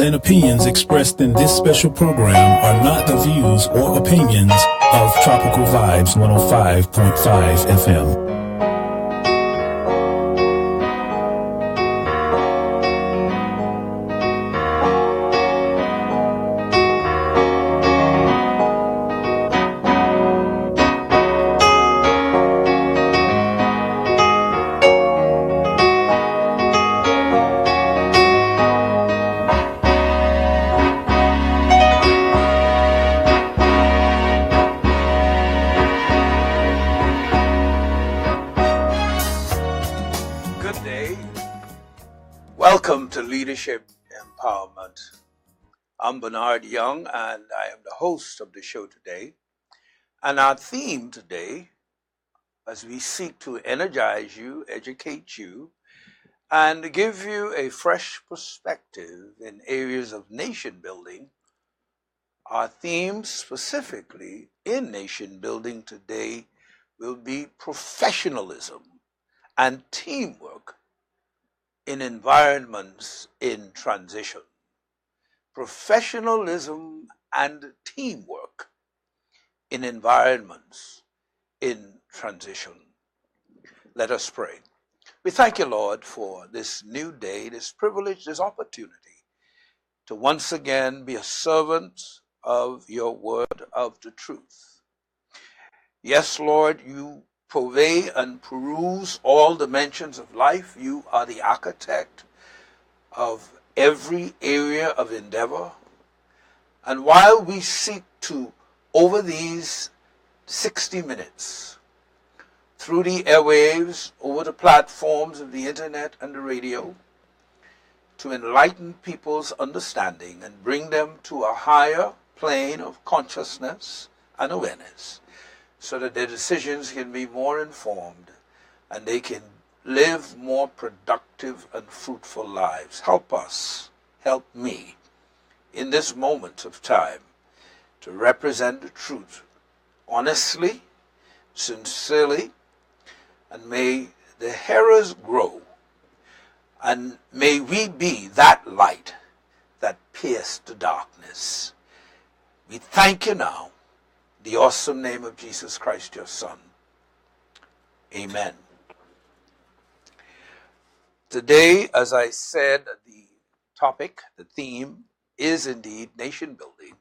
and opinions expressed in this special program are not the views or opinions of Tropical Vibes 105.5 FM. Welcome to Leadership Empowerment. I'm Bernard Young, and I am the host of the show today. And our theme today, as we seek to energize you, educate you, and give you a fresh perspective in areas of nation building, our theme specifically in nation building today will be professionalism and teamwork in environments in transition. Professionalism and teamwork in environments in transition. Let us pray. We thank you, Lord, for this new day, this privilege, this opportunity to once again be a servant of your word of the truth. Yes, Lord, you purvey and peruse all dimensions of life. You are the architect of every area of endeavor. And while we seek to, over these 60 minutes, through the airwaves, over the platforms of the internet and the radio, to enlighten people's understanding and bring them to a higher plane of consciousness and awareness, so that their decisions can be more informed and they can live more productive and fruitful lives. Help us, help me, in this moment of time to represent the truth honestly, sincerely, and may the hearers grow, and may we be that light that pierced the darkness. We thank you now, the awesome name of Jesus Christ, your Son. Amen. Today, as I said, the topic, the theme, is indeed nation building,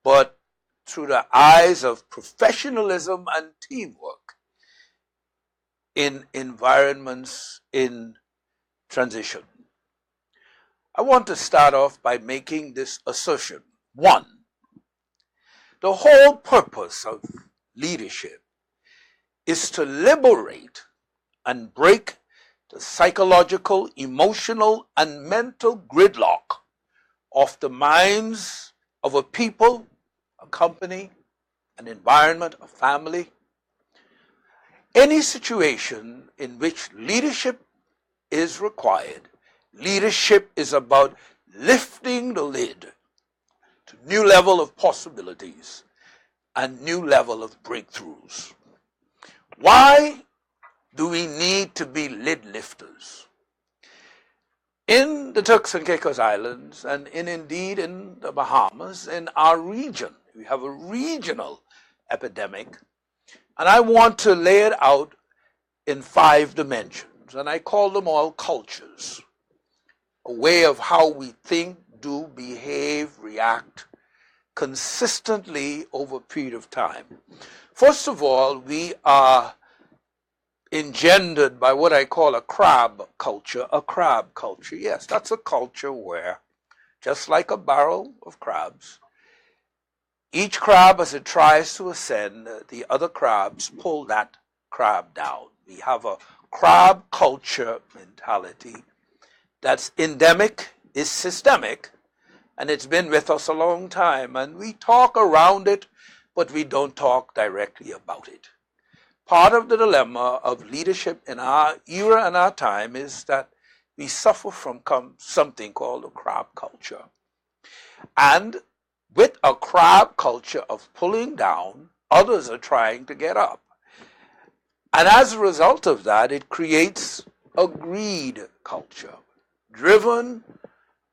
but through the eyes of professionalism and teamwork in environments in transition. I want to start off by making this assertion. One, the whole purpose of leadership is to liberate and break the psychological, emotional, and mental gridlock of the minds of a people, a company, an environment, a family. Any situation in which leadership is required, leadership is about lifting the lid to new level of possibilities and new level of breakthroughs. Why do we need to be lid lifters? In the Turks and Caicos Islands, and indeed in the Bahamas, in our region, we have a regional epidemic, and I want to lay it out in 5 dimensions, and I call them all cultures, a way of how we think, do, behave, react consistently over a period of time. First of all, we are engendered by what I call a crab culture. A crab culture, yes, that's a culture where, just like a barrel of crabs, each crab, as it tries to ascend, the other crabs pull that crab down. We have a crab culture mentality that's endemic, is systemic, and it's been with us a long time. And we talk around it, but we don't talk directly about it. Part of the dilemma of leadership in our era and our time is that we suffer from something called a crab culture. And with a crab culture of pulling down, others are trying to get up. And as a result of that, it creates a greed culture, driven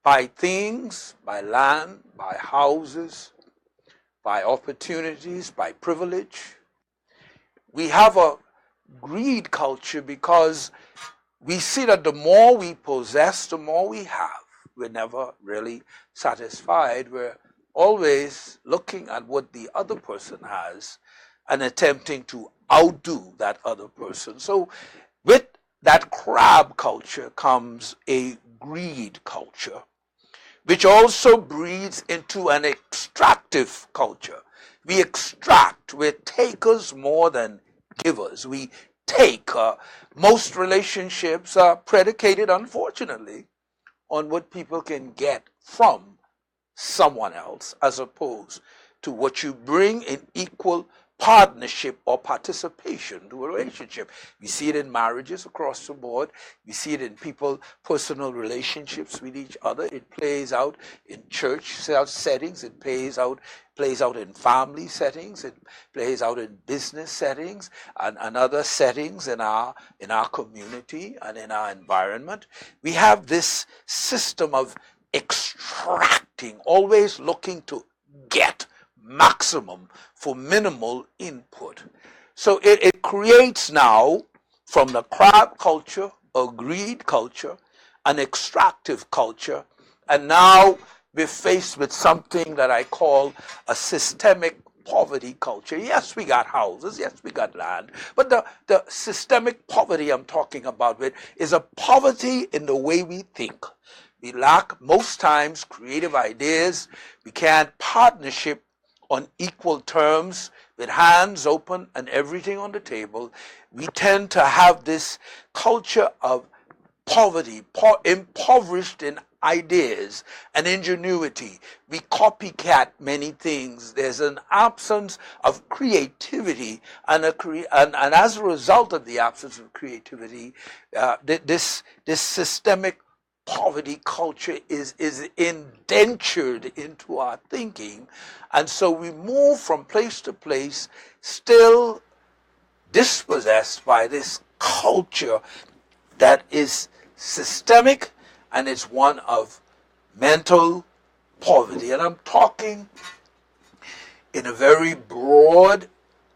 by things, by land, by houses, by opportunities, by privilege. We have a greed culture because we see that the more we possess, the more we have. We're never really satisfied. We're always looking at what the other person has and attempting to outdo that other person. So with that crab culture comes a greed culture, which also breeds into an extractive culture. We extract, we're takers more than givers. We take. Most relationships are predicated, unfortunately, on what people can get from someone else as opposed to what you bring in equal partnership or participation to a relationship. We see it in marriages across the board. We see it in people, personal relationships with each other. It plays out in church settings. It plays out in family settings. It plays out in business settings and other settings in our community and in our environment. We have this system of extracting, always looking to get maximum for minimal input. So it creates now, from the crab culture, a greed culture, an extractive culture, and now we're faced with something that I call a systemic poverty culture. Yes, we got houses, yes, we got land, but the systemic poverty I'm talking about with is a poverty in the way we think. We lack, most times, creative ideas. We can't partnership on equal terms with hands open and everything on the table. We tend to have this culture of poverty, impoverished in ideas and ingenuity. We copycat many things. There's an absence of creativity, and as a result of the absence of creativity, this systemic poverty culture is indentured into our thinking, and so we move from place to place, still dispossessed by this culture that is systemic, and it's one of mental poverty. And I'm talking in a very broad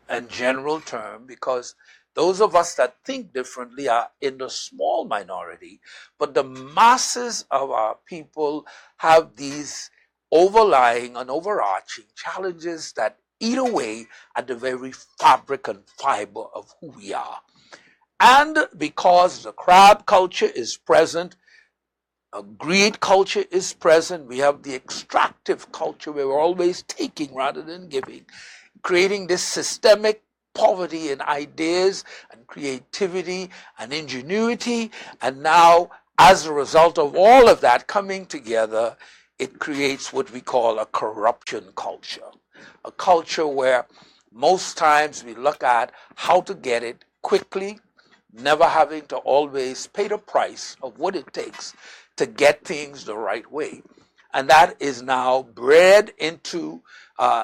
and general term because those of us that think differently are in the small minority, but the masses of our people have these overlying and overarching challenges that eat away at the very fabric and fiber of who we are. And because the crab culture is present, a greed culture is present, we have the extractive culture where we're always taking rather than giving, creating this systemic poverty in ideas and creativity and ingenuity. And now, as a result of all of that coming together, it creates what we call a corruption culture. A culture where most times we look at how to get it quickly, never having to always pay the price of what it takes to get things the right way. And that is now bred into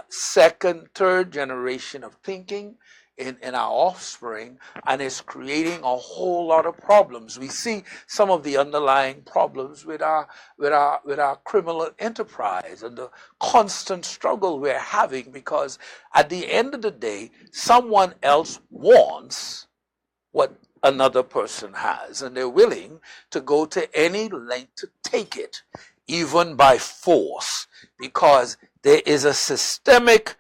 second, third generation of thinking in our offspring, and it's creating a whole lot of problems. We see some of the underlying problems with our criminal enterprise and the constant struggle we're having, because at the end of the day, someone else wants what another person has, and they're willing to go to any length to take it, even by force, because there is a systemic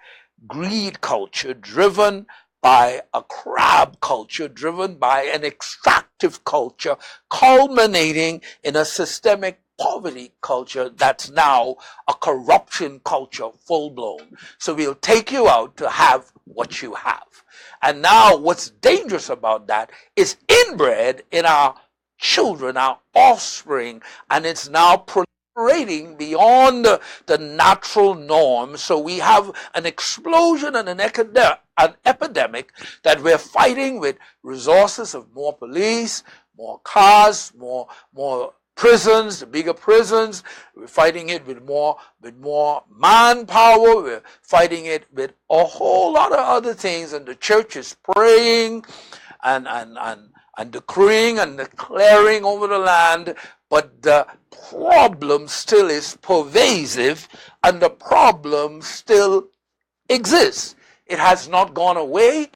greed culture driven by a crab culture, driven by an extractive culture, culminating in a systemic poverty culture that's now a corruption culture, full-blown. So we'll take you out to have what you have. And now what's dangerous about that is inbred in our children, our offspring, and it's now proliferating beyond the natural norm. So we have an explosion and an epidemic that we're fighting with resources of more police, more cars, more prisons, the bigger prisons. We're fighting it with more manpower. We're fighting it with a whole lot of other things, and the church is praying and and decreeing and declaring over the land, but the problem still is pervasive and the problem still exists. It has not gone away.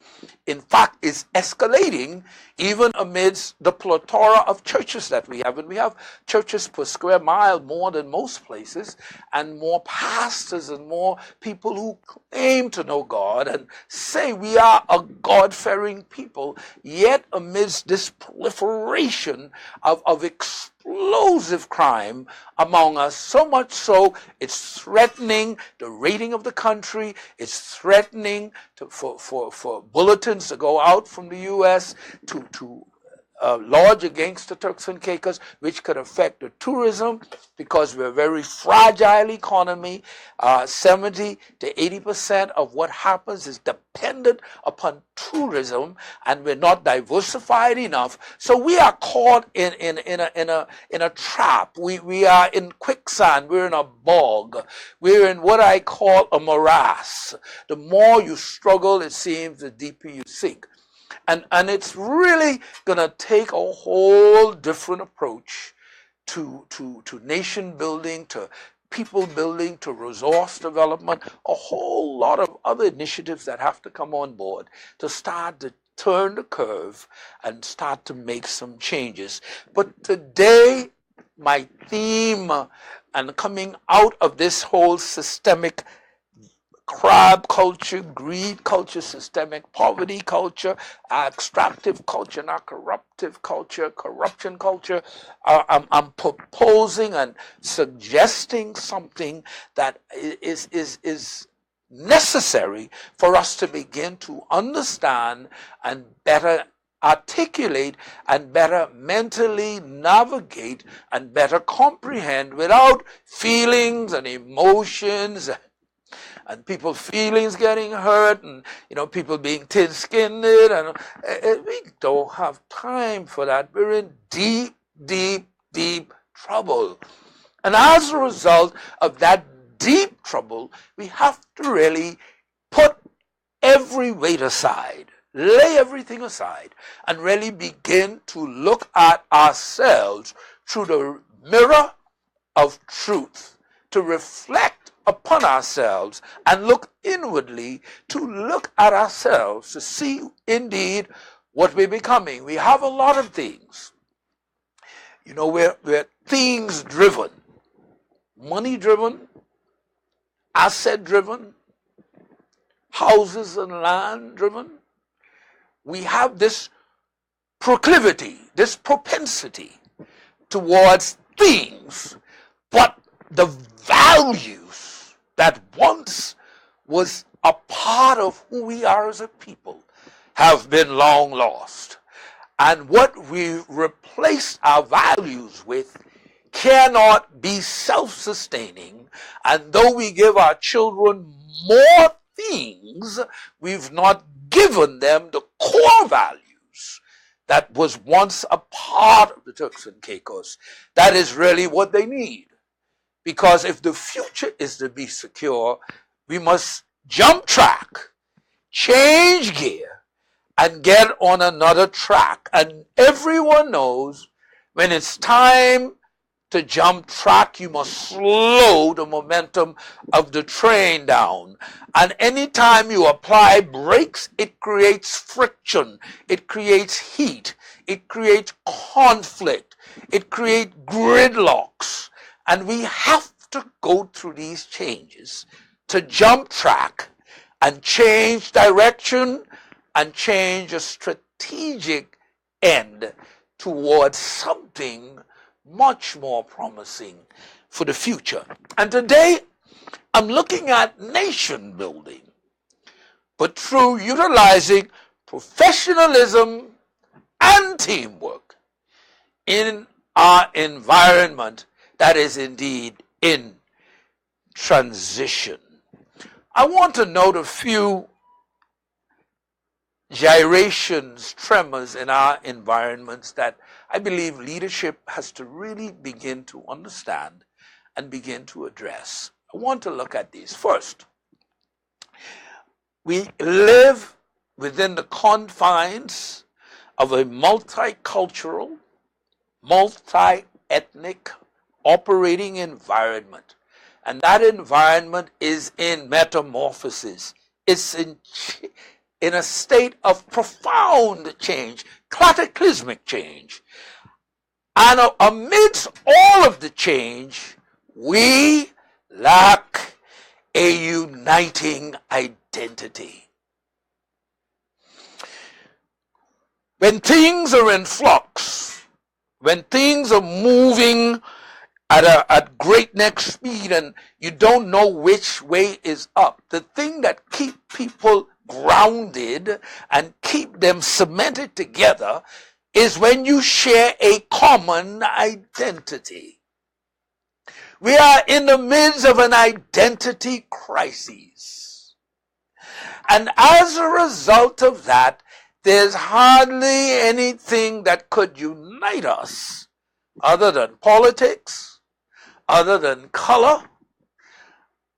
In fact, it's escalating even amidst the plethora of churches that we have. And we have churches per square mile more than most places, and more pastors and more people who claim to know God and say we are a God-fearing people. Yet amidst this proliferation of explosive crime among us, so much so it's threatening the rating of the country, it's threatening for bulletins to go out from the U.S. to lodge against the Turks and Caicos, which could affect the tourism, because we're a very fragile economy. 70 to 80% of what happens is dependent upon tourism, and we're not diversified enough. So we are caught in a trap. We are in quicksand. We're in a bog. We're in what I call a morass. The more you struggle, it seems, the deeper you sink. And it's really going to take a whole different approach to nation building, to people building, to resource development, a whole lot of other initiatives that have to come on board to start to turn the curve and start to make some changes. But today, my theme, and coming out of this whole systemic crab culture, greed culture, systemic poverty culture, extractive culture, not corruptive culture, corruption culture, I'm proposing and suggesting something that is necessary for us to begin to understand and better articulate and better mentally navigate and better comprehend without feelings and emotions and people's feelings getting hurt, and people being thin-skinned, and we don't have time for that. We're in deep, deep, deep trouble. And as a result of that deep trouble, we have to really put every weight aside, lay everything aside, and really begin to look at ourselves through the mirror of truth, to reflect upon ourselves and look inwardly, to look at ourselves to see indeed what we're becoming. We have a lot of things. We're things driven, money driven, asset driven, houses and land driven. We have this proclivity, this propensity towards things, but the values that once was a part of who we are as a people have been long lost. And what we replace our values with cannot be self-sustaining. And though we give our children more things, we've not given them the core values that was once a part of the Turks and Caicos. That is really what they need. Because if the future is to be secure, we must jump track, change gear, and get on another track. And everyone knows when it's time to jump track, you must slow the momentum of the train down. And anytime you apply brakes, it creates friction, it creates heat, it creates conflict, it creates gridlocks. And we have to go through these changes to jump track and change direction and change a strategic end towards something much more promising for the future. And today, I'm looking at nation building, but through utilizing professionalism and teamwork in our environment that is indeed in transition. I want to note a few gyrations, tremors in our environments that I believe leadership has to really begin to understand and begin to address. I want to look at these. First, we live within the confines of a multicultural, multi-ethnic operating environment. And that environment is in metamorphosis. It's in a state of profound change, cataclysmic change. And amidst all of the change, we lack a uniting identity. When things are in flux, when things are moving at breakneck speed and you don't know which way is up, the thing that keeps people grounded and keep them cemented together is when you share a common identity. We are in the midst of an identity crisis. And as a result of that, there's hardly anything that could unite us other than politics, other than color,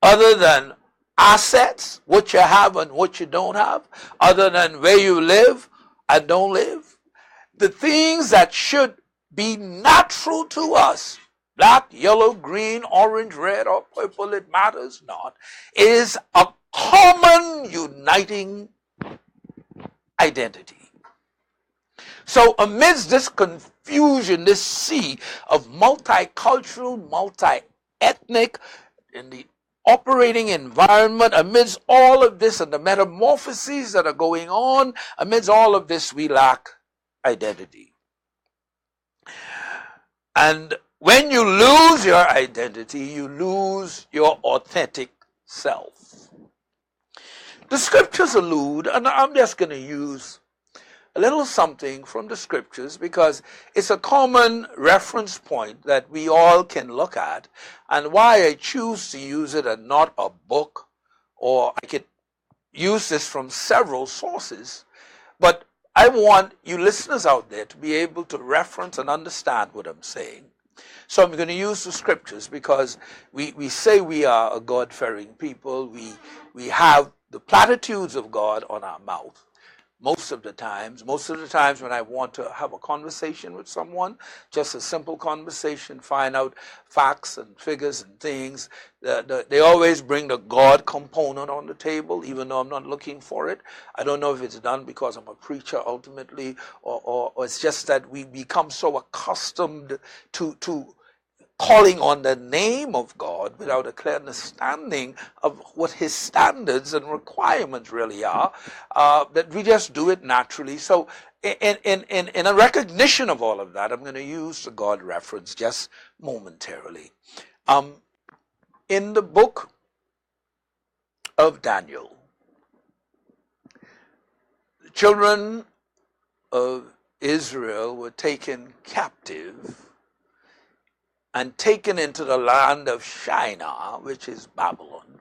other than assets, what you have and what you don't have, other than where you live and don't live. The things that should be natural to us, black, yellow, green, orange, red, or purple, it matters not, is a common uniting identity. So amidst this confusion, this sea of multicultural, multi-ethnic, in the operating environment, amidst all of this and the metamorphoses that are going on, amidst all of this, we lack identity. And when you lose your identity, you lose your authentic self. The scriptures allude, and I'm just going to use a little something from the scriptures because it's a common reference point that we all can look at, and why I choose to use it and not a book, or I could use this from several sources, but I want you listeners out there to be able to reference and understand what I'm saying. So I'm going to use the scriptures because we say we are a God-fearing people. We have the platitudes of God on our mouth. Most of the times when I want to have a conversation with someone, just a simple conversation, find out facts and figures and things, they always bring the God component on the table, even though I'm not looking for it. I don't know if it's done because I'm a preacher ultimately, or it's just that we become so accustomed to calling on the name of God without a clear understanding of what his standards and requirements really are, that we just do it naturally. So in a recognition of all of that, I'm going to use the God reference just momentarily. In the book of Daniel, the children of Israel were taken captive and taken into the land of Shinar, which is Babylon.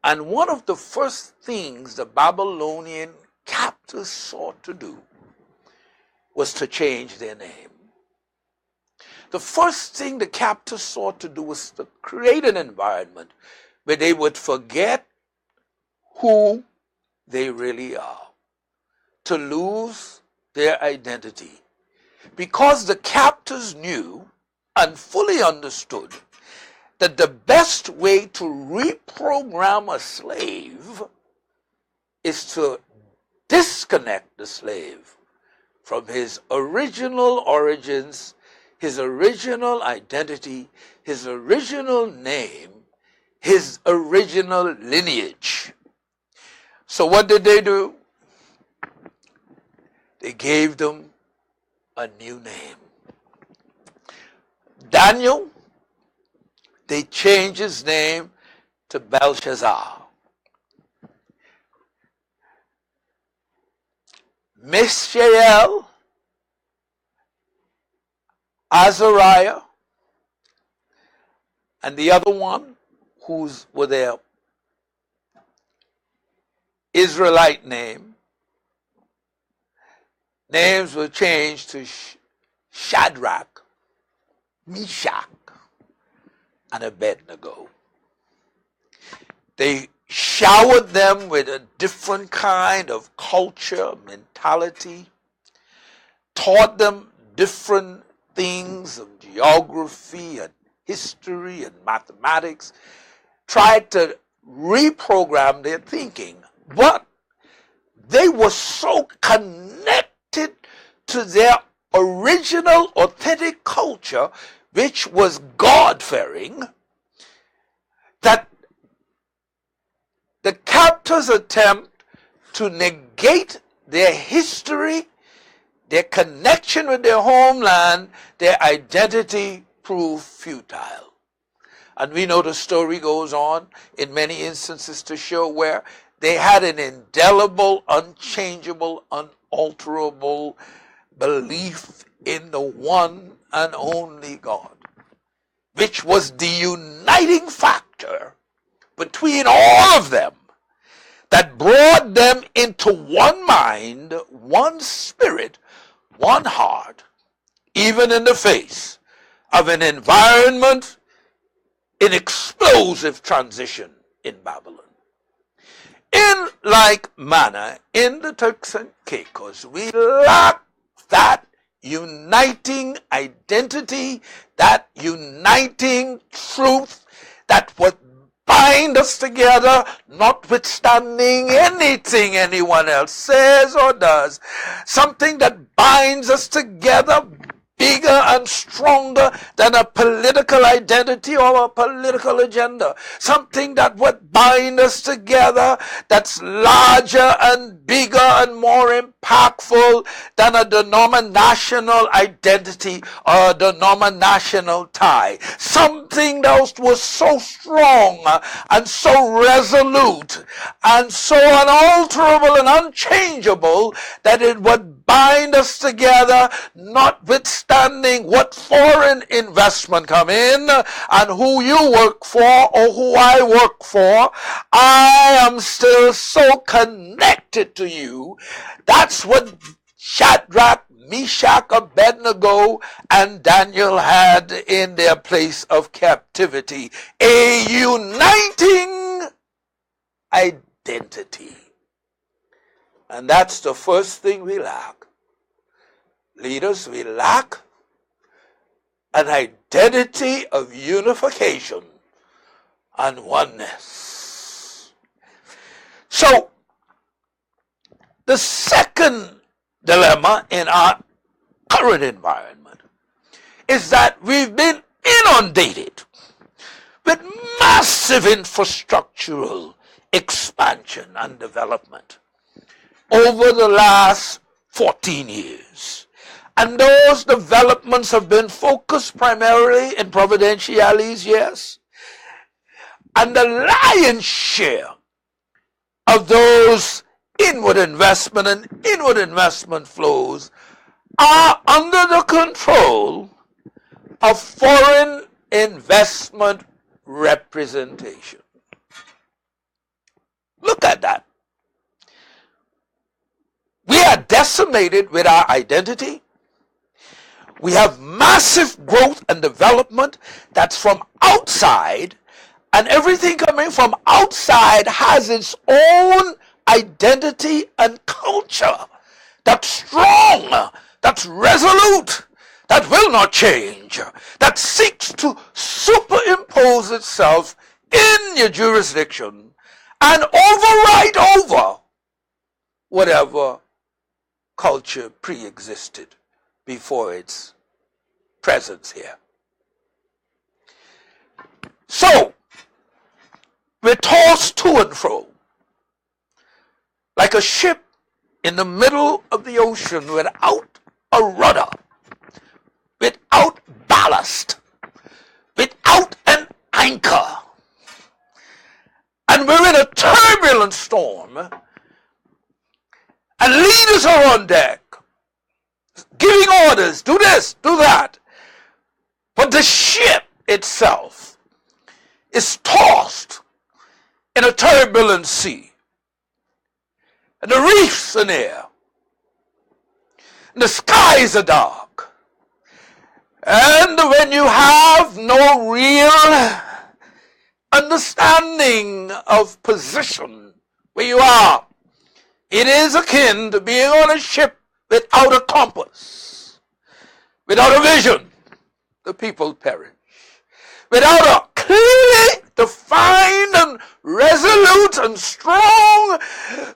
And one of the first things the Babylonian captors sought to do was to change their name. The first thing the captors sought to do was to create an environment where they would forget who they really are, to lose their identity. Because the captors knew and fully understood that the best way to reprogram a slave is to disconnect the slave from his original origins, his original identity, his original name, his original lineage. So what did they do? They gave them a new name. Daniel, they changed his name to Belshazzar. Mishael, Azariah, and the other one were their Israelite names were changed to Shadrach, Meshach, and Abednego. They showered them with a different kind of culture, mentality, taught them different things of geography and history and mathematics, tried to reprogram their thinking, but they were so connected to their original authentic culture, which was God-fearing, that the captors' attempt to negate their history, their connection with their homeland, their identity proved futile. And we know the story goes on in many instances to show where they had an indelible, unchangeable, unalterable belief in the one and only God, which was the uniting factor between all of them that brought them into one mind, one spirit, one heart, even in the face of an environment in explosive transition in Babylon. In like manner, in the Turks and Caicos, we lack that uniting identity, that uniting truth, that would bind us together, notwithstanding anything anyone else says or does. Something that binds us together bigger and stronger than a political identity or a political agenda. Something that would bind us together that's larger and bigger and more impactful than a denominational identity or a denominational tie. Something that was so strong and so resolute and so unalterable and unchangeable that it would bind us together, notwithstanding what foreign investment come in and who you work for or who I work for. I am still so connected to you. That's what Shadrach, Meshach, Abednego, and Daniel had in their place of captivity. A uniting identity. And that's the first thing we lack. Leaders, we lack an identity of unification and oneness. So, the second dilemma in our current environment is that we've been inundated with massive infrastructural expansion and development over the last 14 years. And those developments have been focused primarily in provinciales, yes. And the lion's share of those inward investment and inward investment flows are under the control of foreign investment representation. Look at that. We are decimated with our identity. We have massive growth and development that's from outside, and everything coming from outside has its own identity and culture that's strong, that's resolute, that will not change, that seeks to superimpose itself in your jurisdiction and override over whatever culture pre-existed before its presence here. So, we're tossed to and fro like a ship in the middle of the ocean without a rudder, without ballast, without an anchor. And we're in a turbulent storm, and leaders are on deck, giving orders, do this, do that. But the ship itself is tossed in a turbulent sea. And the reefs are near. And the skies are dark. And when you have no real understanding of position where you are, it is akin to being on a ship without a compass, without a vision, the people perish. Without a clearly defined and resolute and strong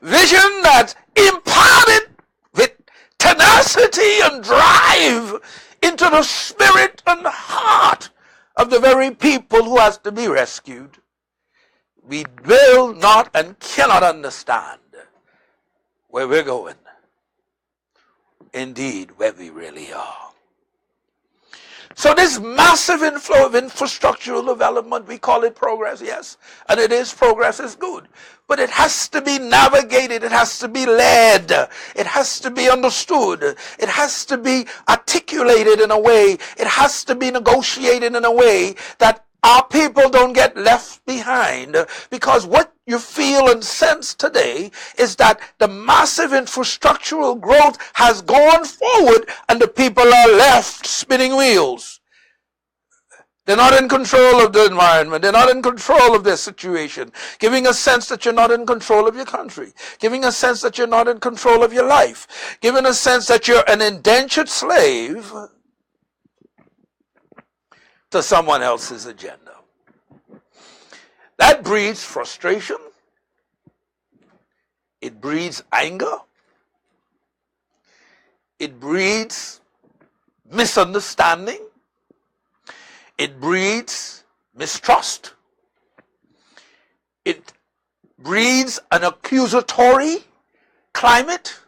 vision that's imparted with tenacity and drive into the spirit and heart of the very people who has to be rescued, we will not and cannot understand where we're going. Indeed, where we really are. So this massive inflow of infrastructural development, we call it progress, yes, and it is progress, is good. But it has to be navigated, it has to be led, it has to be understood, it has to be articulated in a way, it has to be negotiated in a way that our people don't get left behind, because what you feel and sense today is that the massive infrastructural growth has gone forward and the people are left spinning wheels. They're not in control of the environment. They're not in control of their situation, giving a sense that you're not in control of your country, giving a sense that you're not in control of your life, giving a sense that you're an indentured slave to someone else's agenda. That breeds frustration. It breeds anger. It breeds misunderstanding. It breeds mistrust. It breeds an accusatory climate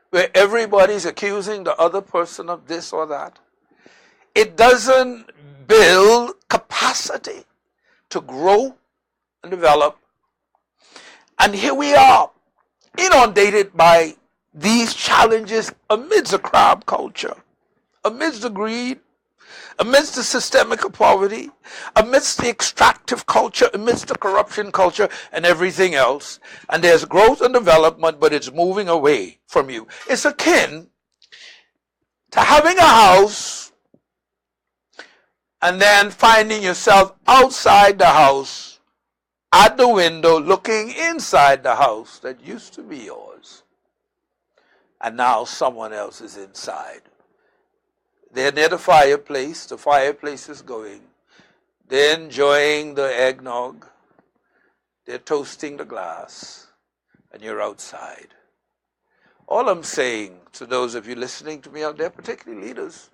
where everybody's accusing the other person of this or that. It doesn't build capacity to grow and develop. And here we are, inundated by these challenges amidst the crowd culture, amidst the greed, amidst the systemic poverty, amidst the extractive culture, amidst the corruption culture and everything else. And there's growth and development, but it's moving away from you. It's akin to having a house and then finding yourself outside the house, at the window, looking inside the house that used to be yours. And now someone else is inside. They're near the fireplace is going. They're enjoying the eggnog. They're toasting the glass, and you're outside. All I'm saying to those of you listening to me out there, particularly leaders,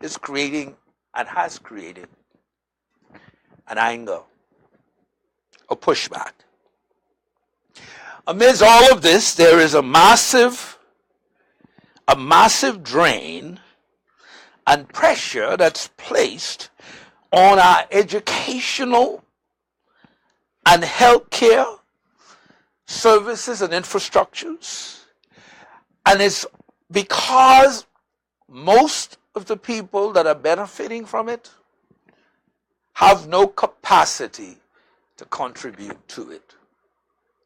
is creating and has created an anger, a pushback. Amidst all of this, there is a massive drain and pressure that's placed on our educational and healthcare services and infrastructures. And it's because most of the people that are benefiting from it have no capacity to contribute to it,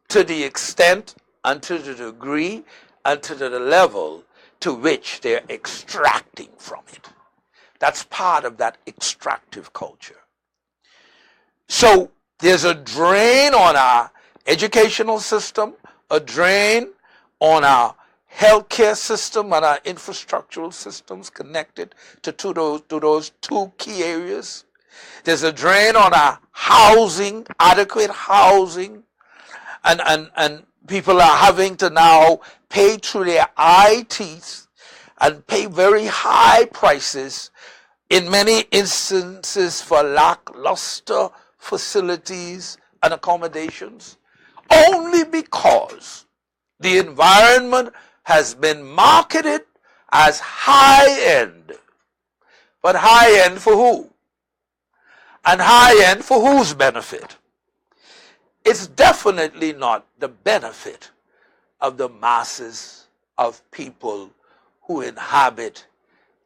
to the extent and to the degree and to the level to which they're extracting from it. That's part of that extractive culture. So there's a drain on our educational system, a drain on our healthcare system and our infrastructural systems connected to those two key areas. There's a drain on our housing, adequate housing, and people are having to now pay through their eye teeth and pay very high prices in many instances for lackluster facilities and accommodations, only because the environment has been marketed as high-end. But high-end for who? And high-end for whose benefit? It's definitely not the benefit of the masses of people who inhabit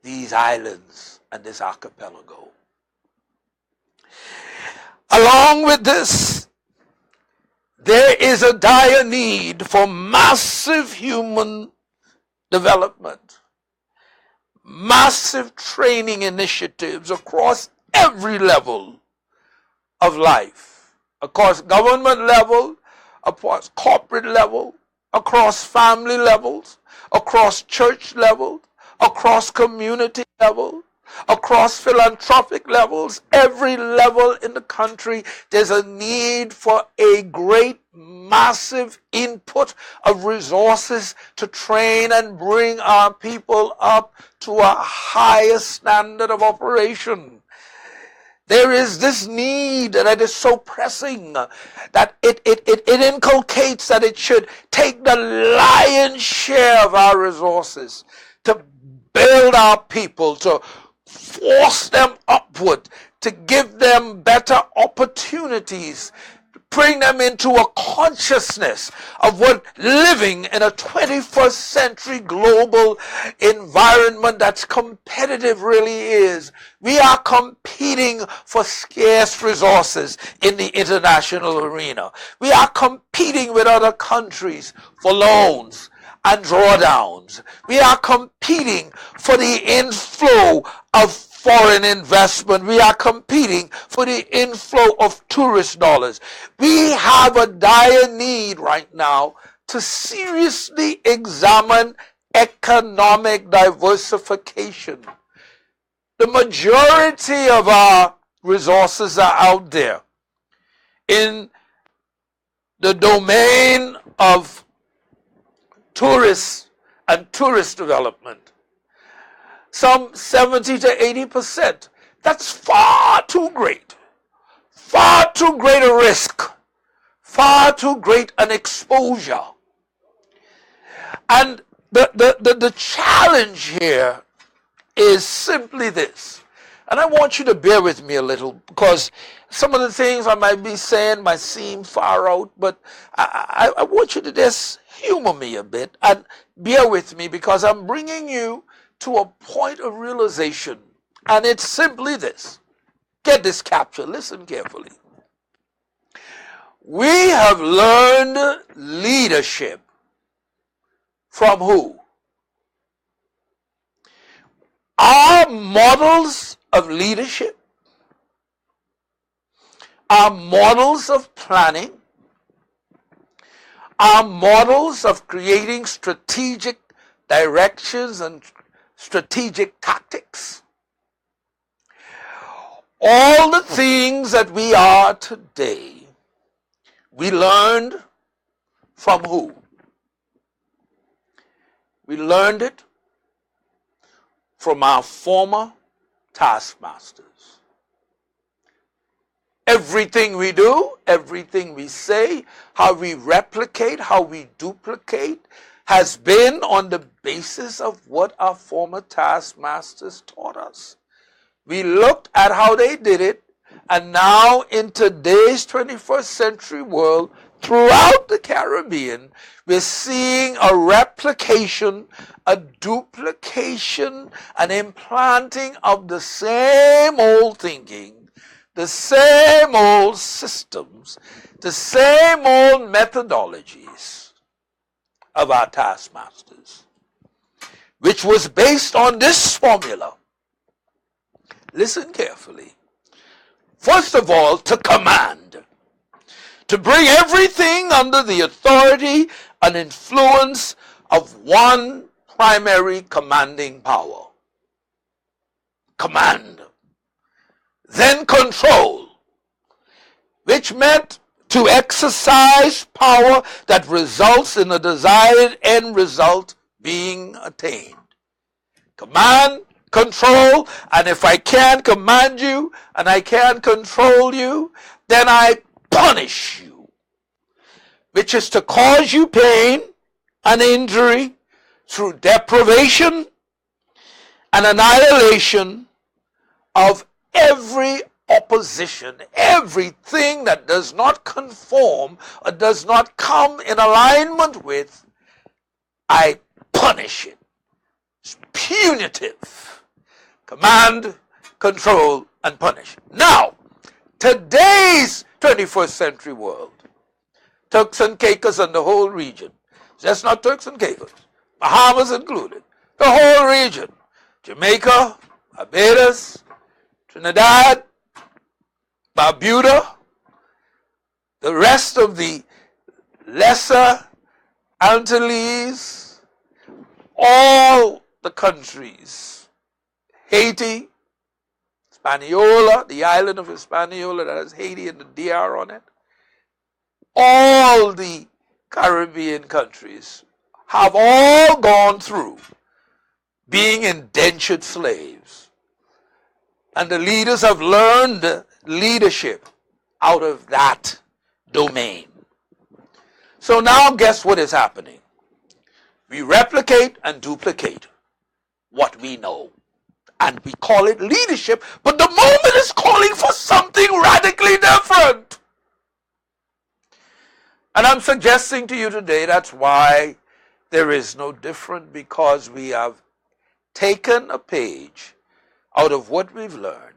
these islands and this archipelago. Along with this, there is a dire need for massive human development, massive training initiatives across every level of life, across government level, across corporate level, across family levels, across church levels, across community level, across philanthropic levels, every level in the country. There's a need for a great, massive input of resources to train and bring our people up to a higher standard of operation. There is this need that is so pressing that it inculcates that it should take the lion's share of our resources to build our people, to force them upward, to give them better opportunities, bring them into a consciousness of what living in a 21st century global environment that's competitive really is. We are competing for scarce resources in the international arena. We are competing with other countries for loans and drawdowns. We are competing for the inflow of foreign investment. We are competing for the inflow of tourist dollars. We have a dire need right now to seriously examine economic diversification. The majority of our resources are out there in the domain of tourists and tourist development. Some 70 to 80%. That's far too great. Far too great a risk. Far too great an exposure. And the challenge here is simply this. And I want you to bear with me a little, because some of the things I might be saying might seem far out, but I want you to just humor me a bit and bear with me, because I'm bringing you to a point of realization. And it's simply this. Get this capture. Listen carefully. We have learned leadership from who? Our models of leadership, our models of planning, our models of creating strategic directions and strategic tactics, all the things that we are today, we learned from who? We learned it from our former taskmasters. Everything we do, everything we say, how we replicate, how we duplicate, has been on the basis of what our former taskmasters taught us. We looked at how they did it, and now in today's 21st century world, throughout the Caribbean, we're seeing a replication, a duplication, an implanting of the same old thinking, the same old systems, the same old methodologies of our taskmasters, which was based on this formula. Listen carefully. First of all, to command, to bring everything under the authority and influence of one primary commanding power. Command. Then control, which meant to exercise power that results in the desired end result being attained. Command, control, and if I can't command you and I can't control you, then I punish you, which is to cause you pain and injury through deprivation and annihilation of every opposition, everything that does not conform or does not come in alignment with. I punish it. It's punitive. Command, control, and punish. Now, today's 21st century world, Turks and Caicos and the whole region, just not Turks and Caicos, Bahamas included, the whole region, Jamaica, Barbados, Trinidad, Barbuda, the rest of the lesser Antilles, all the countries, Haiti, Hispaniola, the island of Hispaniola that has Haiti and the DR on it, all the Caribbean countries have all gone through being indentured slaves. And the leaders have learned leadership out of that domain. So now guess what is happening? We replicate and duplicate what we know. And we call it leadership, but the moment is calling for something radically different. And I'm suggesting to you today that's why there is no different, because we have taken a page out of what we've learned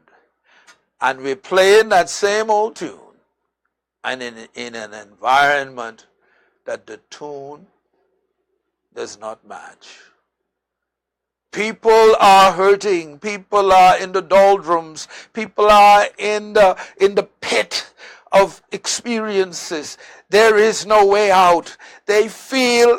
and we're playing that same old tune, and in an environment that the tune does not match. People are hurting. People are in the doldrums. People are in the pit of experiences. There is no way out. They feel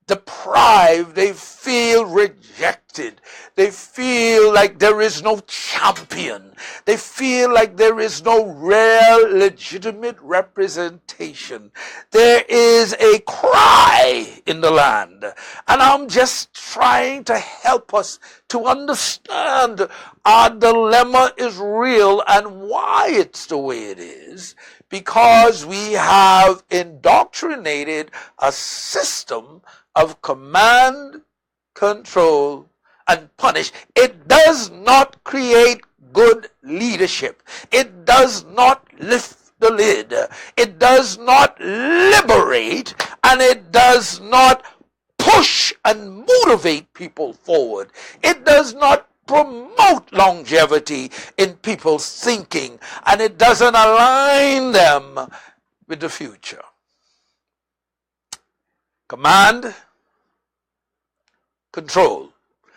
deprived. They feel rejected. They feel like there is no champion. They feel like there is no real, legitimate representation. There is a cry in the land. And I'm just trying to help us to understand our dilemma is real and why it's the way it is. Because we have indoctrinated a system of command, control, and punish. It does not create good leadership. It does not lift the lid. It does not liberate, and it does not push and motivate people forward. It does not promote longevity in people's thinking, and it doesn't align them with the future. Command, control,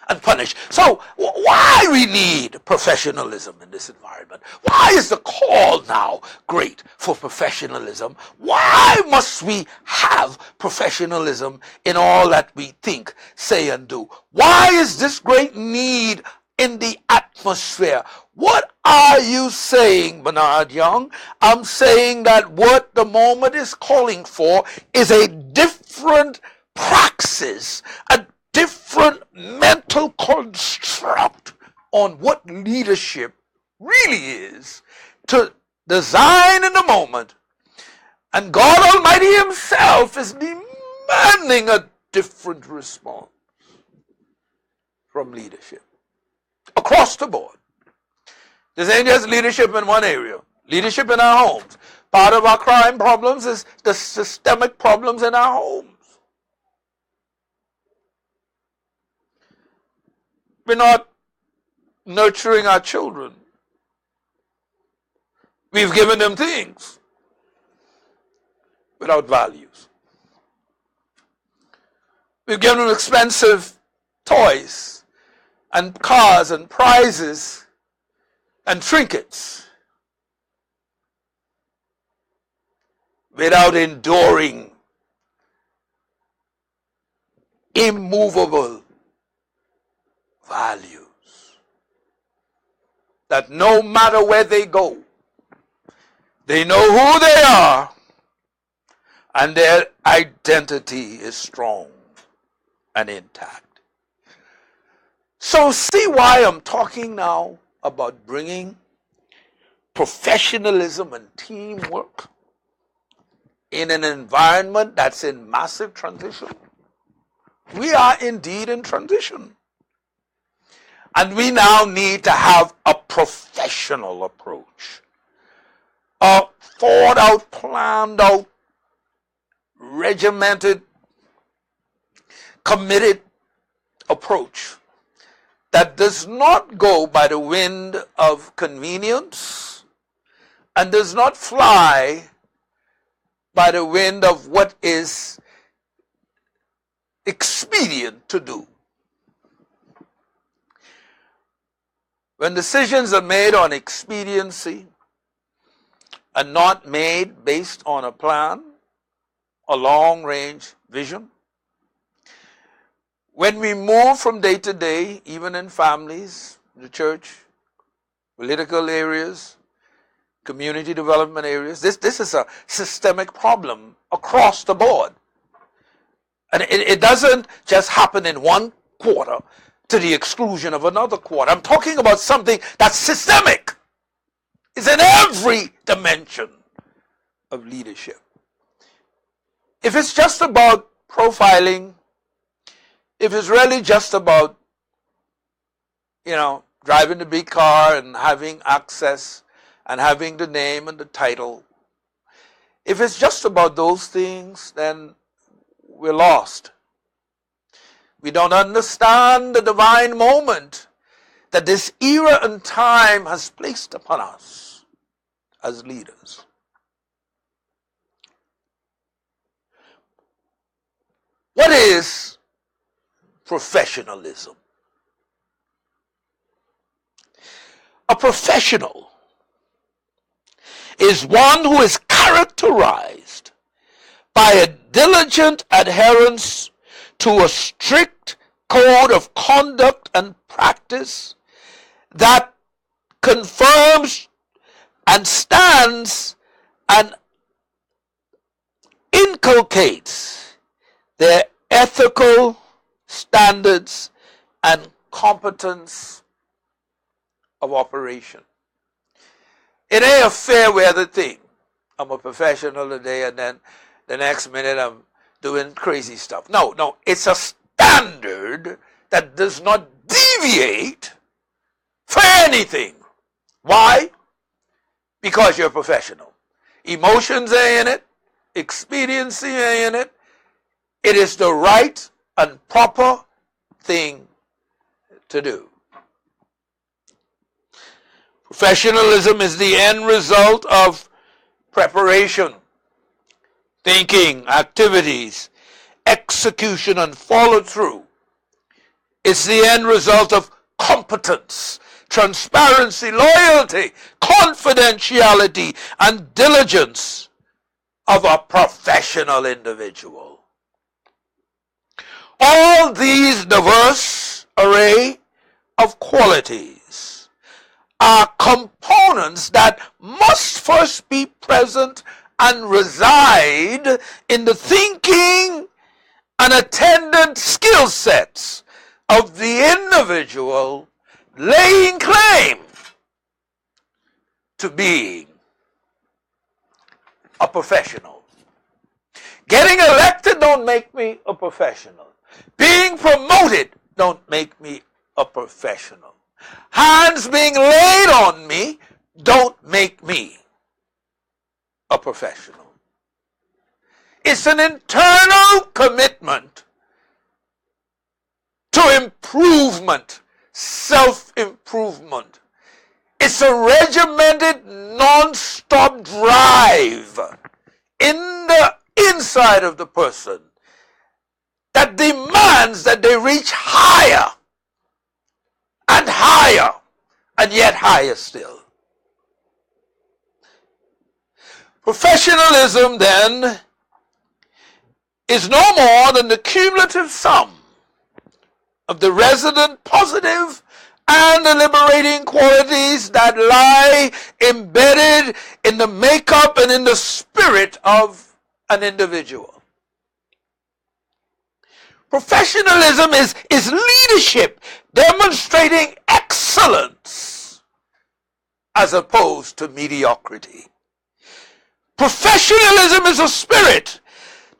and punish. So why we need professionalism in this environment? Why is the call now great for professionalism? Why must we have professionalism in all that we think, say, and do? Why is this great need in the atmosphere? What are you saying, Bernard Young? I'm saying that what the moment is calling for is a different praxis, a different mental construct on what leadership really is, to design in the moment. And God Almighty Himself is demanding a different response from leadership across the board. This ain't just leadership in one area. Leadership in our homes. Part of our crime problems is the systemic problems in our homes. We're not nurturing our children. We've given them things without values. We've given them expensive toys and cars and prizes and trinkets without enduring immovable values that no matter where they go, they know who they are and their identity is strong and intact. So see why I'm talking now about bringing professionalism and teamwork in an environment that's in massive transition. We are indeed in transition. And we now need to have a professional approach, a thought out, planned out, regimented, committed approach that does not go by the wind of convenience and does not fly by the wind of what is expedient to do. When decisions are made on expediency and not made based on a plan, a long-range vision, When we move from day to day, even in families, the church, political areas, community development areas, this is a systemic problem across the board. And it doesn't just happen in one quarter to the exclusion of another quarter. I'm talking about something that's systemic. It's in every dimension of leadership. If it's just about profiling, if it's really just about, driving the big car and having access and having the name and the title, if it's just about those things, then we're lost. We don't understand the divine moment that this era and time has placed upon us as leaders. What is professionalism? A professional is one who is characterized by a diligent adherence to a strict code of conduct and practice that confirms and stands and inculcates their ethical standards and competence of operation. It ain't a fair weather thing. I'm a professional today and then the next minute I'm doing crazy stuff. No, it's a standard that does not deviate for anything. Why? Because you're a professional. Emotions ain't in it. Expediency ain't in it. It is the right and proper thing to do. Professionalism is the end result of preparation, thinking, activities, execution, and follow-through. It's the end result of competence, transparency, loyalty, confidentiality, and diligence of a professional individual. All these diverse array of qualities are components that must first be present and reside in the thinking and attendant skill sets of the individual laying claim to being a professional. Getting elected don't make me a professional. Being promoted don't make me a professional. Hands being laid on me don't make me a professional. It's an internal commitment to improvement, self-improvement. It's a regimented, non-stop drive in the inside of the person that demands that they reach higher and higher and yet higher still. Professionalism, then, is no more than the cumulative sum of the resident positive and the liberating qualities that lie embedded in the makeup and in the spirit of an individual. Professionalism is leadership demonstrating excellence as opposed to mediocrity. Professionalism is a spirit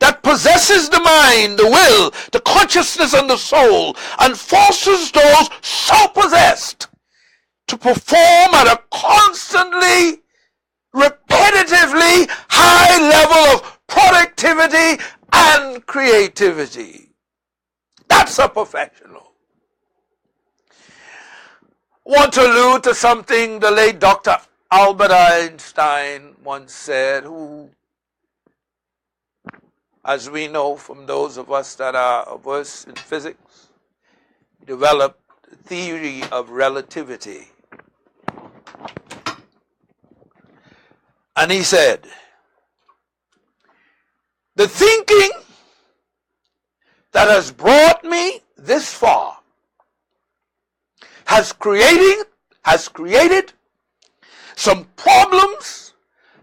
that possesses the mind, the will, the consciousness, and the soul, and forces those so possessed to perform at a constantly, repetitively high level of productivity and creativity. That's a professional. I want to allude to something the late Dr. Albert Einstein once said, who, as we know from those of us that are versed in physics, developed the theory of relativity. And he said, the thinking that has brought me this far has created some problems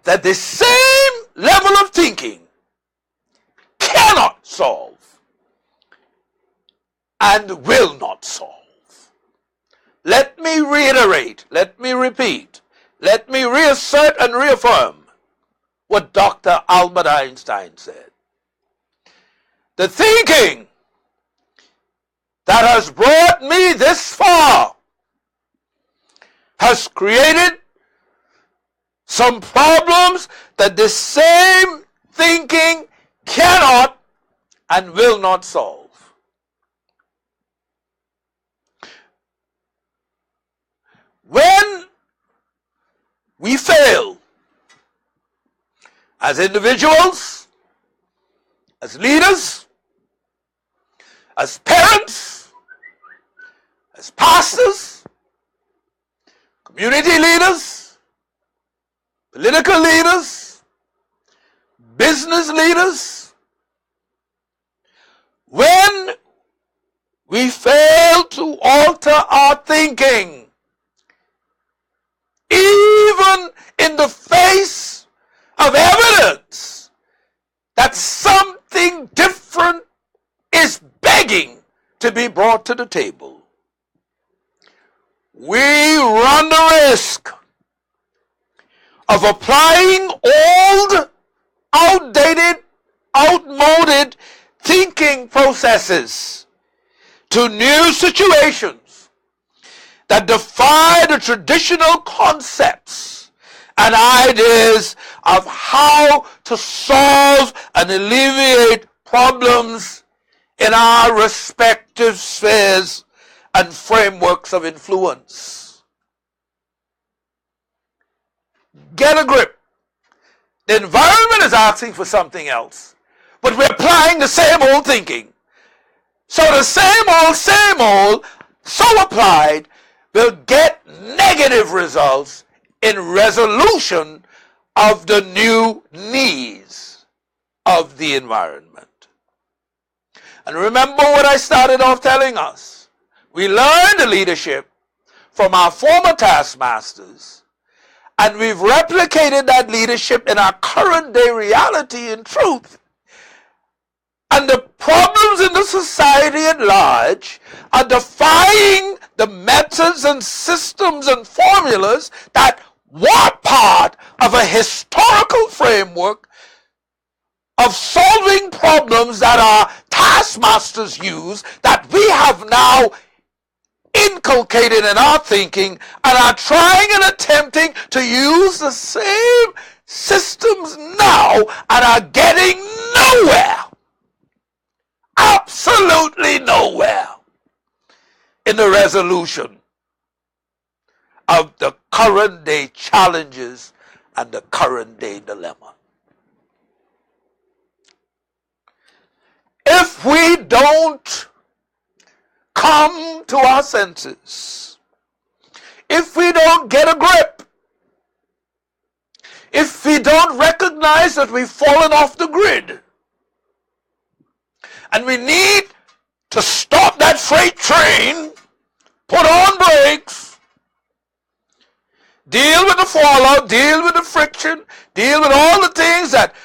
that the same level of thinking cannot solve and will not solve. Let me reiterate, let me repeat, let me reassert and reaffirm what Dr. Albert Einstein said. The thinking that has brought me this far has created some problems that the same thinking cannot and will not solve. When we fail as individuals, as leaders, as parents, as pastors, community leaders, political leaders, business leaders, when we fail to alter our thinking, even in the face of evidence that something different is begging to be brought to the table, we run the risk of applying old, outdated, outmoded thinking processes to new situations that defy the traditional concepts and ideas of how to solve and alleviate problems in our respective spheres and frameworks of influence. Get a grip. The environment is asking for something else, but we're applying the same old thinking. So the same old, so applied, will get negative results in resolution of the new needs of the environment. And remember what I started off telling us. We learned the leadership from our former taskmasters, and we've replicated that leadership in our current day reality and truth. And the problems in the society at large are defying the methods and systems and formulas that were part of a historical framework of solving problems that our taskmasters use, that we have now inculcated in our thinking and are trying and attempting to use the same systems now and are getting nowhere. Absolutely nowhere in the resolution of the current day challenges and the current day dilemma. If we don't come to our senses, if we don't get a grip, if we don't recognize that we've fallen off the grid, and we need to stop that freight train, put on brakes, deal with the fallout, deal with the friction, deal with all the things that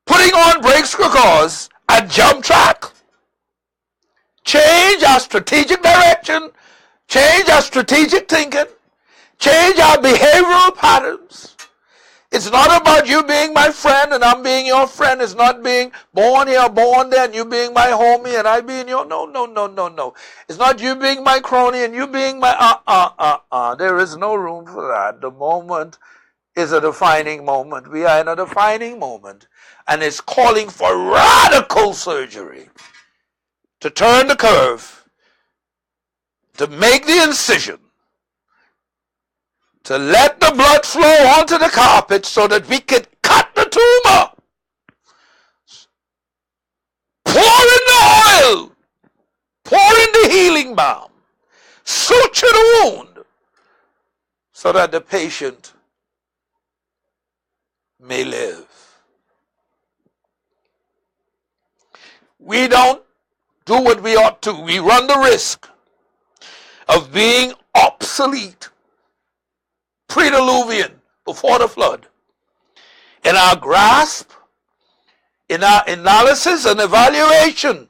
putting on brakes could cause, and jump track. Change our strategic direction, change our strategic thinking, change our behavioral patterns. It's not about you being my friend and I'm being your friend. It's not being born here, born there, and you being my homie and I being your, no. It's not you being my crony and you being my, There is no room for that. The moment is a defining moment. We are in a defining moment, and it's calling for radical surgery to turn the curve, to make the incision, to let the blood flow onto the carpet so that we can cut the tumor. Pour in the oil, pour in the healing balm, suture the wound so that the patient may live. We don't do what we ought to, we run the risk of being obsolete, pre-diluvian, before the flood, in our grasp, in our analysis and evaluation,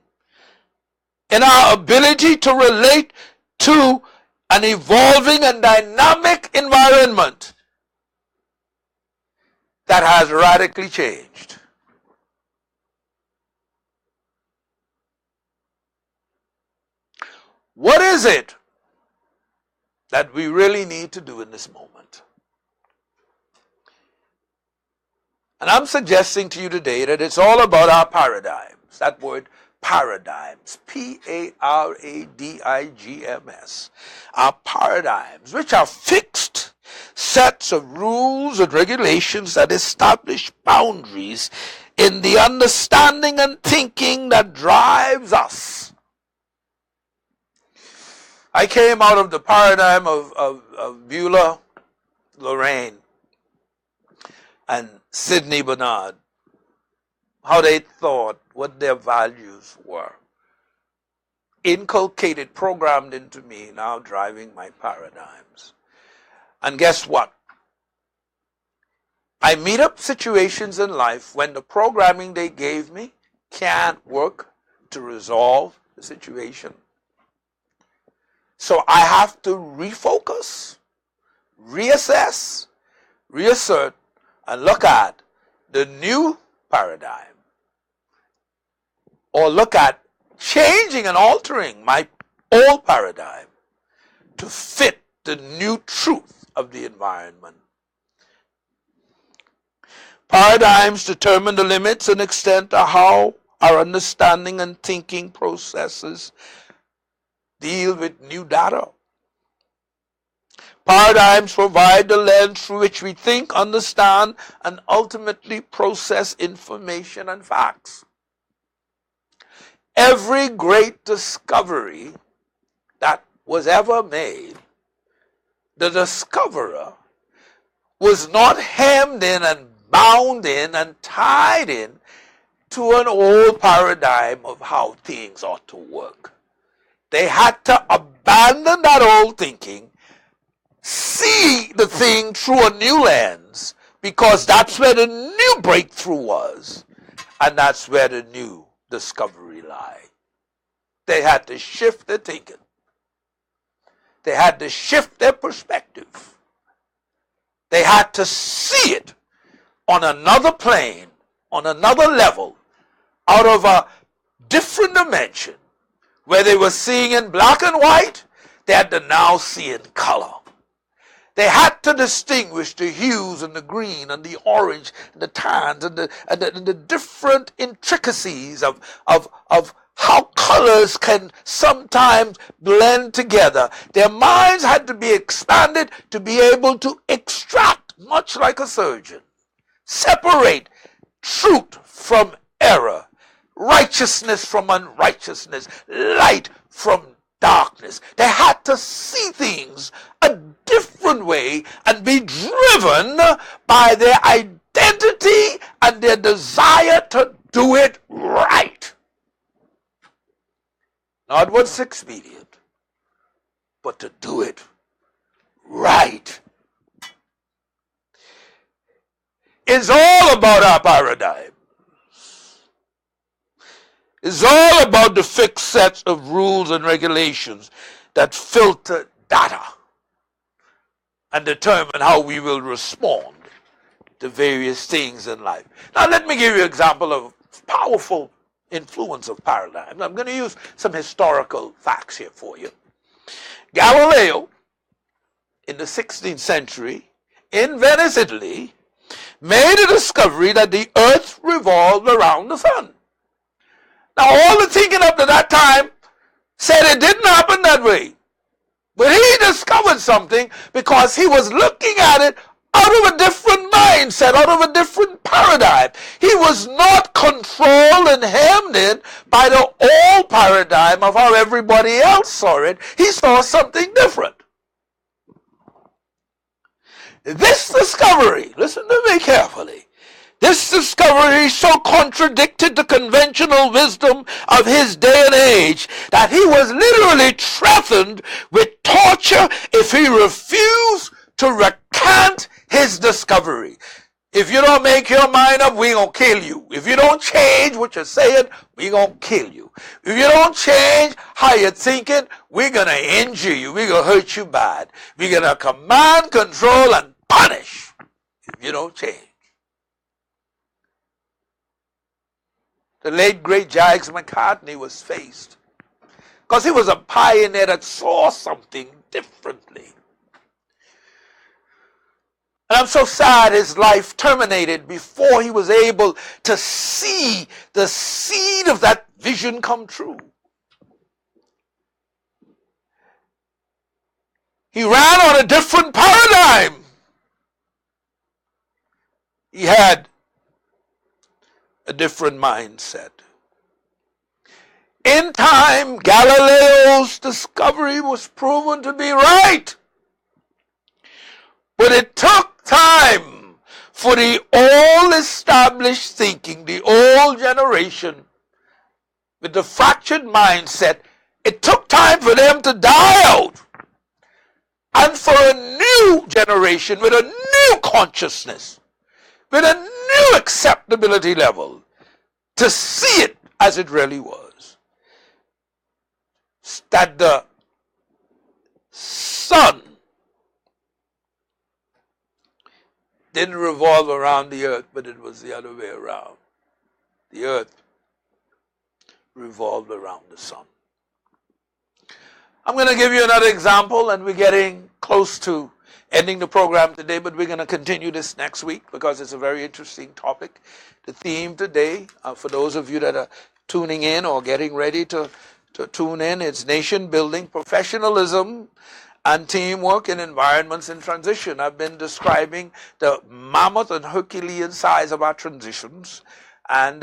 in our ability to relate to an evolving and dynamic environment that has radically changed. What is it that we really need to do in this moment? And I'm suggesting to you today that it's all about our paradigms. That word paradigms, P-A-R-A-D-I-G-M-S. Our paradigms, which are fixed sets of rules and regulations that establish boundaries in the understanding and thinking that drives us. I came out of the paradigm of Beulah, Lorraine, and Sidney Bernard, how they thought, what their values were. Inculcated, programmed into me, now driving my paradigms. And guess what? I meet up situations in life when the programming they gave me can't work to resolve the situation. So I have to refocus, reassess, reassert, and look at the new paradigm. Or look at changing and altering my old paradigm to fit the new truth of the environment. Paradigms determine the limits and extent of how our understanding and thinking processes deal with new data. Paradigms provide the lens through which we think, understand, and ultimately process information and facts. Every great discovery that was ever made, the discoverer was not hemmed in and bound in and tied in to an old paradigm of how things ought to work. They had to abandon that old thinking, see the thing through a new lens, because that's where the new breakthrough was, and that's where the new discovery lie. They had to shift their thinking. They had to shift their perspective. They had to see it on another plane, on another level, out of a different dimension. Where they were seeing in black and white, they had to now see in color. They had to distinguish the hues and the green and the orange and the tans and the different intricacies of how colors can sometimes blend together. Their minds had to be expanded to be able to extract, much like a surgeon, separate truth from error, righteousness from unrighteousness, light from darkness. They had to see things a different way and be driven by their identity and their desire to do it right. Not what's expedient, but to do it right. It's all about our paradigm. It's all about the fixed sets of rules and regulations that filter data and determine how we will respond to various things in life. Now let me give you an example of powerful influence of paradigms. I'm going to use some historical facts here for you. Galileo, in the 16th century, in Venice, Italy, made a discovery that the earth revolved around the sun. Now, all the thinking up to that time said it didn't happen that way. But he discovered something because he was looking at it out of a different mindset, out of a different paradigm. He was not controlled and hemmed in by the old paradigm of how everybody else saw it. He saw something different. This discovery, listen to me carefully, This discovery so contradicted the conventional wisdom of his day and age that he was literally threatened with torture if he refused to recant his discovery. If you don't make your mind up, we're going to kill you. If you don't change what you're saying, we're going to kill you. If you don't change how you're thinking, we're going to injure you. We're going to hurt you bad. We're going to command, control, and punish if you don't change. The late, great Jacques McCartney was faced because he was a pioneer that saw something differently. And I'm so sad his life terminated before he was able to see the seed of that vision come true. He ran on a different paradigm. He had a different mindset. In time, Galileo's discovery was proven to be right. But it took time for the old-established thinking, the old generation with the fractured mindset, it took time for them to die out. And for a new generation with a new consciousness, with a new acceptability level, to see it as it really was. That the sun didn't revolve around the earth, but it was the other way around. The earth revolved around the sun. I'm going to give you another example, and we're getting close to ending the program today, but we're going to continue this next week because it's a very interesting topic. The theme today, for those of you that are tuning in or getting ready to tune in, it's nation building, professionalism, and teamwork in environments in transition. I've been describing the mammoth and Herculean size of our transitions, and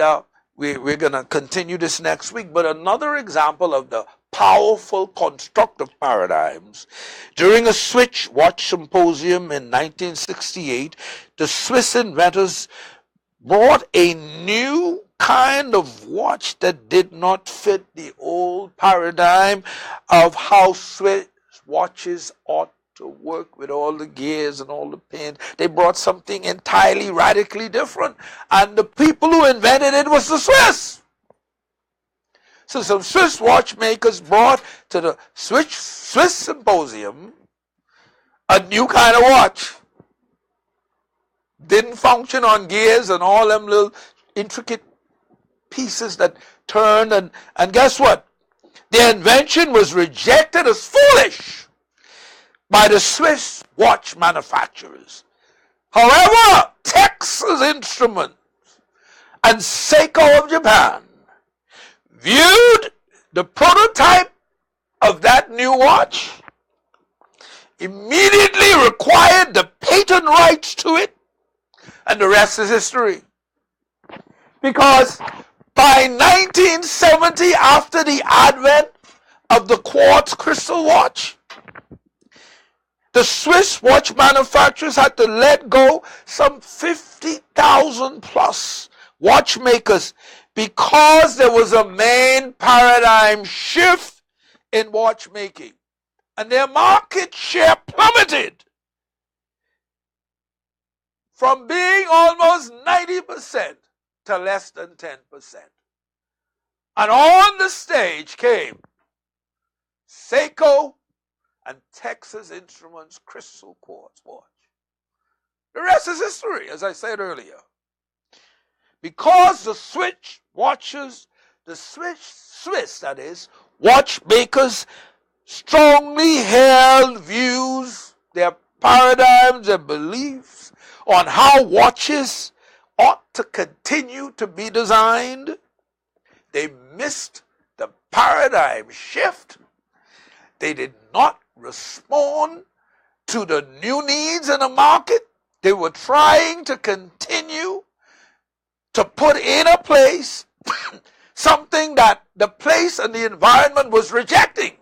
we're going to continue this next week. But another example of the powerful constructive paradigms. During a Swiss watch symposium in 1968, the Swiss inventors brought a new kind of watch that did not fit the old paradigm of how Swiss watches ought to work with all the gears and all the pins. They brought something entirely radically different, and the people who invented it was the Swiss. So some Swiss watchmakers brought to the Swiss symposium a new kind of watch. Didn't function on gears and all them little intricate pieces that turned, and guess what? Their invention was rejected as foolish by the Swiss watch manufacturers. However, Texas Instruments and Seiko of Japan viewed the prototype of that new watch, immediately required the patent rights to it, and the rest is history. Because by 1970, after the advent of the quartz crystal watch, the Swiss watch manufacturers had to let go some 50,000 plus watchmakers because there was a main paradigm shift in watchmaking, and their market share plummeted from being almost 90% to less than 10%. And on the stage came Seiko and Texas Instruments crystal quartz watch. The rest is history, as I said earlier. Because the Swiss watches, the Swiss that is, watchmakers strongly held views, their paradigms and beliefs on how watches ought to continue to be designed. They missed the paradigm shift. They did not respond to the new needs in the market. They were trying to continue to put in a place something that the place and the environment was rejecting.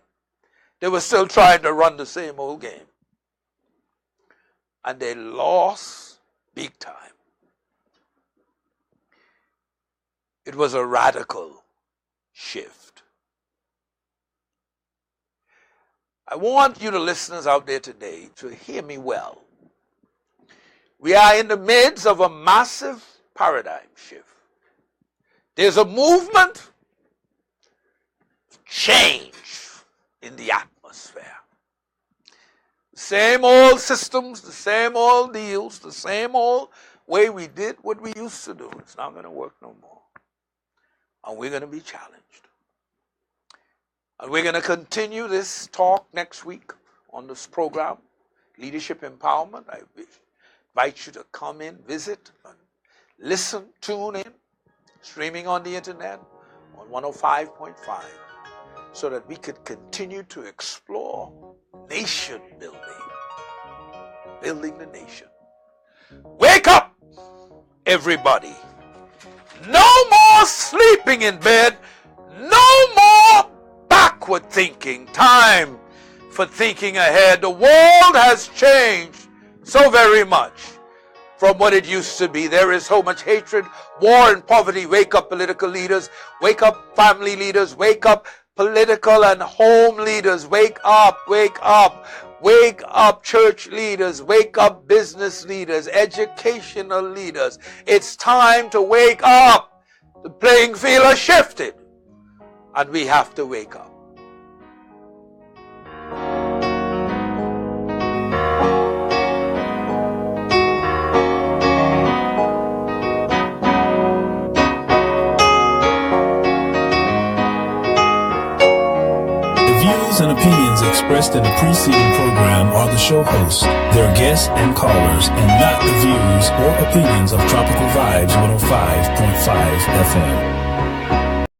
They were still trying to run the same old game. And they lost big time. It was a radical shift. I want you, the listeners out there today, to hear me well. We are in the midst of a massive paradigm shift. There's a movement change in the atmosphere. Same old systems, the same old deals, the same old way we did what we used to do. It's not going to work no more. And we're going to be challenged. And we're going to continue this talk next week on this program, Leadership Empowerment. I invite you to come in, visit, and listen, tune in, streaming on the internet on 105.5, so that we could continue to explore nation building, building the nation. Wake up, everybody. No more sleeping in bed. No more backward thinking. Time for thinking ahead. The world has changed so very much from what it used to be. There is so much hatred, war, and poverty. Wake up, political leaders. Wake up, family leaders. Wake up, political and home leaders. Wake up, wake up. Wake up, church leaders. Wake up, business leaders, educational leaders. It's time to wake up. The playing field has shifted, and we have to wake up. And opinions expressed in the preceding program are the show hosts, their guests and callers, and not the views or opinions of Tropical Vibes 105.5 FM.